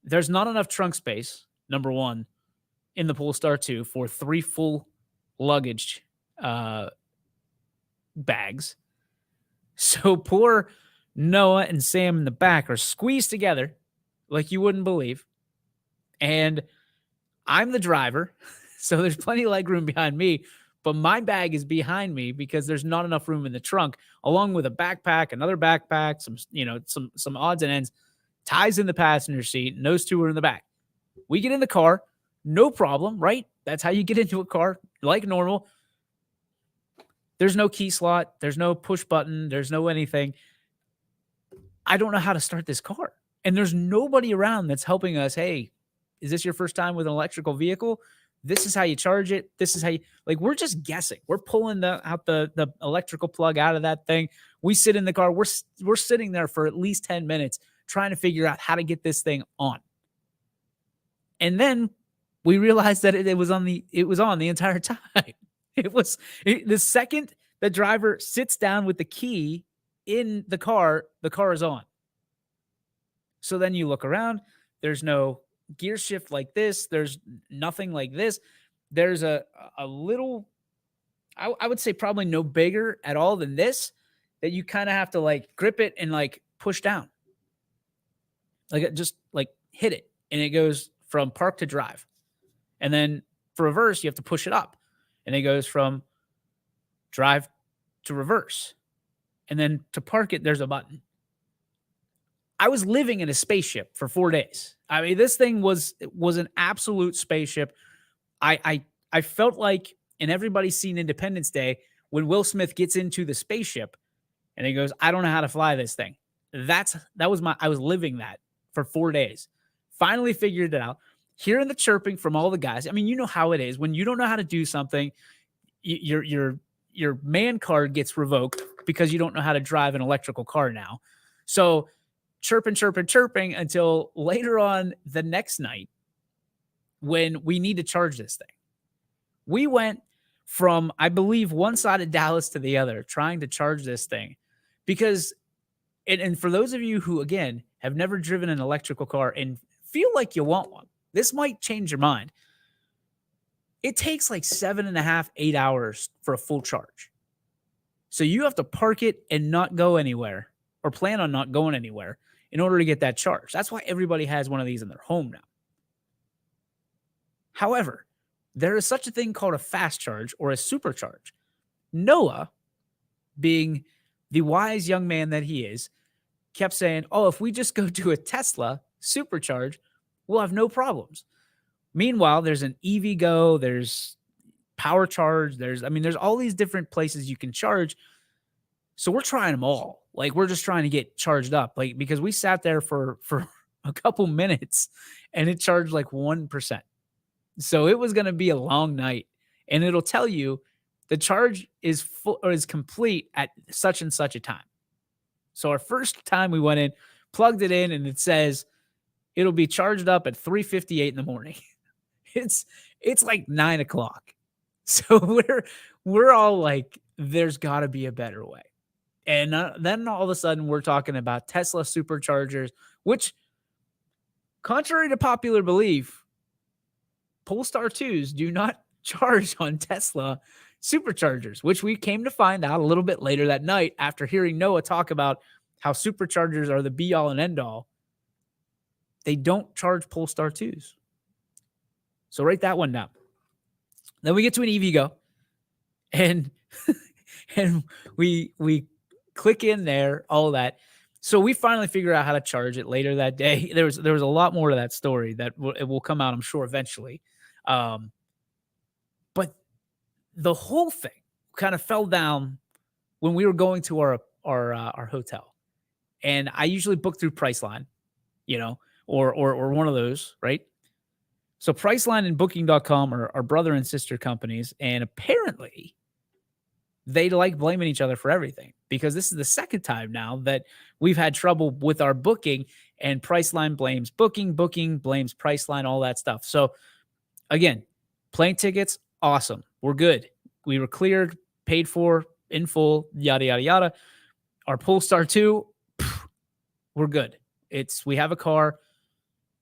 [SPEAKER 1] There's not enough trunk space, number one, in the Polestar 2 for 3 full luggage bags. So poor Noah and Sam in the back are squeezed together like you wouldn't believe. And I'm the driver, so there's plenty of leg room behind me, but my bag is behind me because there's not enough room in the trunk, along with a backpack, another backpack, some odds and ends, ties in the passenger seat, and those 2 are in the back. We get in the car, no problem, right? That's how you get into a car, like normal. There's no key slot. There's no push button. There's no anything. I don't know how to start this car. And there's nobody around that's helping us. Hey, is this your first time with an electrical vehicle? This is how you charge it. This is how you, like, we're just guessing. We're pulling out the electrical plug out of that thing. We sit in the car. We're sitting there for at least 10 minutes trying to figure out how to get this thing on. And then we realized that it was on the entire time. The second the driver sits down with the key in the car is on. So then you look around, there's no gear shift like this. There's nothing like this. There's a little, I would say probably no bigger at all than this, that you kind of have to like grip it and like push down. Like just like hit it. And it goes from park to drive. And then for reverse, you have to push it up. And it goes from drive to reverse. And then to park it, there's a button. I was living in a spaceship for 4 days. I mean, this thing was an absolute spaceship. I felt like, and everybody's seen Independence Day, when Will Smith gets into the spaceship and he goes, I don't know how to fly this thing. I was living that for 4 days. Finally figured it out. Hearing the chirping from all the guys. I mean, you know how it is. When you don't know how to do something, your man card gets revoked because you don't know how to drive an electrical car now. So chirping until later on the next night when we need to charge this thing. We went from, I believe, one side of Dallas to the other trying to charge this thing because, and for those of you who, again, have never driven an electrical car and feel like you want one, this might change your mind. It takes like 7.5, 8 hours for a full charge. So you have to park it and not go anywhere, or plan on not going anywhere, in order to get that charge. That's why everybody has one of these in their home now. However, there is such a thing called a fast charge or a supercharge. Noah, being the wise young man that he is, kept saying, oh, if we just go to a Tesla supercharge, we'll have no problems. Meanwhile, there's an EVgo, there's Power Charge, there's all these different places you can charge. So we're trying them all. Like, we're just trying to get charged up, like, because we sat there for a couple minutes and it charged like 1%. So it was going to be a long night, and it'll tell you the charge is full or is complete at such and such a time. So our first time we went in, plugged it in, and it says it'll be charged up at 3:58 in the morning. It's like 9 o'clock. So we're all like, there's got to be a better way. And then all of a sudden we're talking about Tesla superchargers, which, contrary to popular belief, Polestar 2s do not charge on Tesla superchargers, which we came to find out a little bit later that night after hearing Noah talk about how superchargers are the be all and end all. They don't charge Polestar 2s. So write that one down. Then we get to an EVgo, and we click in there, all of that. So we finally figure out how to charge it later that day. There was a lot more to that story that it will come out, I'm sure, eventually. But the whole thing kind of fell down when we were going to our hotel. And I usually book through Priceline, or one of those, right? So Priceline and Booking.com are brother and sister companies, and apparently they like blaming each other for everything, because this is the second time now that we've had trouble with our booking, and Priceline blames Booking blames Priceline, all that stuff. So again, plane tickets, awesome. We're good. We were cleared, paid for in full, yada, yada, yada. Our Polestar 2, we're good. We have a car.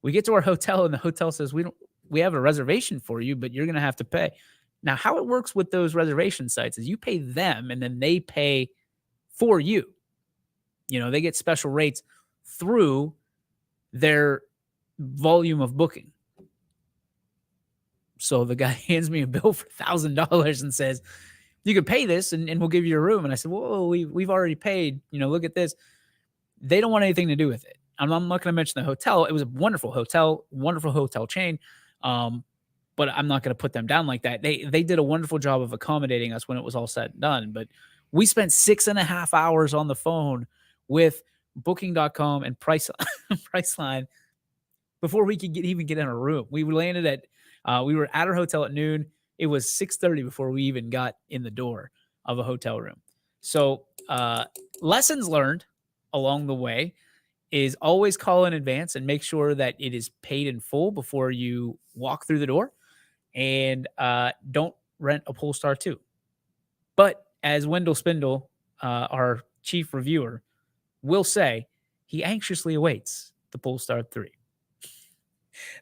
[SPEAKER 1] We get to our hotel and the hotel says, we have a reservation for you, but you're going to have to pay. Now, how it works with those reservation sites is you pay them and then they pay for you. They get special rates through their volume of booking. So the guy hands me a bill for $1,000 and says, you can pay this and we'll give you a room. And I said, whoa, we've already paid, look at this. They don't want anything to do with it. I'm not going to mention the hotel. It was a wonderful hotel chain. But I'm not going to put them down like that. They did a wonderful job of accommodating us when it was all said and done. But we spent 6.5 hours on the phone with Booking.com and Priceline before we could even get in a room. We landed we were at our hotel at noon. It was 6:30 before we even got in the door of a hotel room. So lessons learned along the way is always call in advance and make sure that it is paid in full before you walk through the door. And don't rent a Polestar 2. But as Wendell Spindle, our chief reviewer, will say, he anxiously awaits the Polestar 3.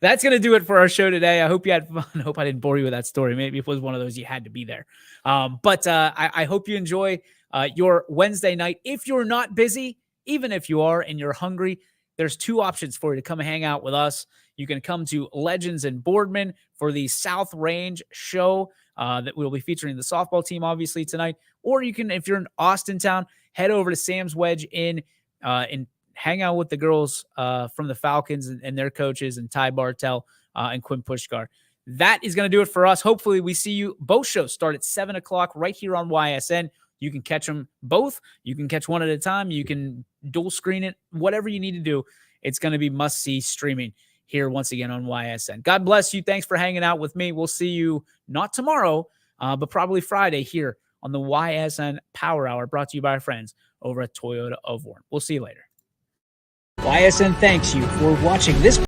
[SPEAKER 1] That's going to do it for our show today. I hope you had fun. I hope I didn't bore you with that story. Maybe it was one of those you had to be there. But I hope you enjoy your Wednesday night. If you're not busy, even if you are and you're hungry, there's 2 options for you to come and hang out with us. You can come to Legends and Boardman for the South Range show that we'll be featuring the softball team, obviously, tonight. Or you can, if you're in Austin town, head over to Sam's Wedge Inn and hang out with the girls from the Falcons and their coaches and Ty Bartell and Quinn Pushkar. That is going to do it for us. Hopefully we see you. Both shows start at 7 o'clock right here on YSN. You can catch them both. You can catch one at a time. You can dual screen it, whatever you need to do. It's going to be must-see streaming here once again on YSN. God bless you. Thanks for hanging out with me. We'll see you not tomorrow, but probably Friday here on the YSN Power Hour, brought to you by our friends over at Toyota of Warren. We'll see you later. YSN thanks you for watching this